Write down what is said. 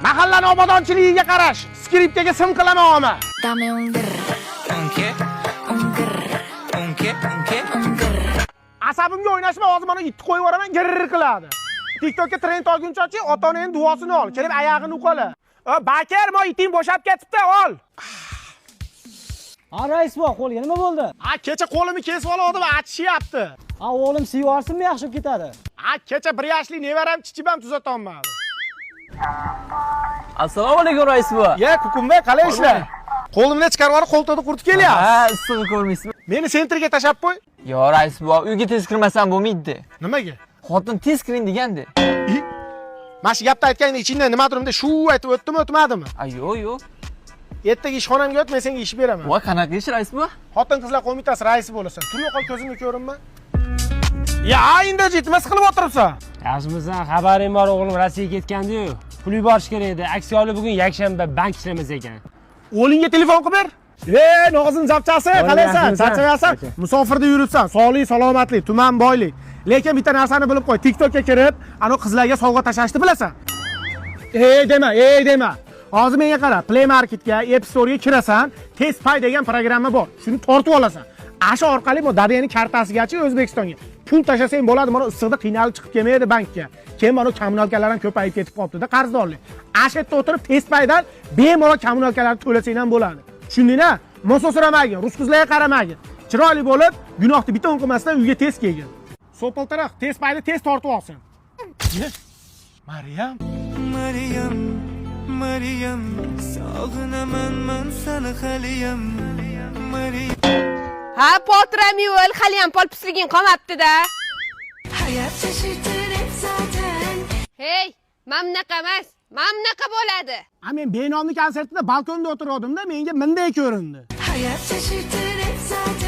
Mahallani obodonchiligiga qarash. Skripkaga sim qilaman. Dame un grr. Asabimga o'ynashma, hozir mana itni qo'yib yuboraman, girr qiladi. TikTokka trend olguncha ota-onaning duosini ol, kelib oyog'ini uqala. Bakar, mo iting bo'shab ketibdi, ol. Rais bor, qo'lga nima bo'ldi? Kecha qo'limni kesib oldim, achishyapti. O'g'lim siyorsinmi, yaxshi bo'lib ketadi. Kecha 1 yoshli nevaram chichibam tuzatolmadi. Assalomu alaykum rais bova. Kukumbek, qalay ishlar? Qo'limni chiqarib olib, qo'ltiqda quritib kelyapsiz. Ha, issig'i ko'rmaysizmi? Meni sentrga tashab qo'y. Yo, rais bova, uyga tez kirmasam bo'lmaydi. Nimaga? Xotin tez kiring degandi. Mana shu gapni aytganda ichingdan nima turibdi? Shu aytib o'tdimi? Yo'q. Ertaga ishxonamga o't, men senga ish beraman. Voy, qanaqa ish rais bova? Xotin-qizlar qo'mitasi raisi bo'lasan. Tur yo'qol ko'zimga ko'rinma. Endi jitmas qilib o'tiribsan. Yaxshimisan, xabaring bor, o'g'lim Rossiyaga ketgandi-yu. Pul yuborish kerak edi. Aksiyali bugun yakshanba bank ishlamas ekan. O'g'lingga telefon qilib ber. Nog'izim zapchasi, qalaysan? Charchamaysan? Musofirda yuribsan, sog'lik, salomatlik, tuman boylik. Lekin bitta narsani bilib qo'y, TikTokka kirib, ana qizlarga sovg'a tashashni bilasan. Dema. Hozir menga qara, Play Marketga, App Store'ga kirasan, TestPay degan programma bor. Shuni tortib olasan. Asha orqali bu dadangning kartasigacha O'zbekistonga pul tashlasang bo'ladi. Mana issiqda qiynalib chiqib kelmaydi bankka. Keyin mana kommunalkalar ham ko'payib ketib qolibdi-da, qarzdorlik. Asha yerda o'tirib TestPaydan bemalol kommunalkalarni to'lasang ham bo'ladi. Tushundingmi? Moso so'ramagin, rus qizlarga qaramagin. Chiroyli bo'lib, gunohni bitta o'qimasdan uyga tez kelgin. Sopaltaroq TestPayni tez tortib olsin. Maryam, sog'inaman men seni haliyam. Ha, potram yo'l, haliyam polpisliging qolmabdi-da. Hayat şaşırtır zaten. Hey, mamnaqa emas, mamnaqa bo'ladi. Men benomni konsertida balkonda o'tirgandim-da, menga bunday ko'rindi. Hayat şaşırtır zaten.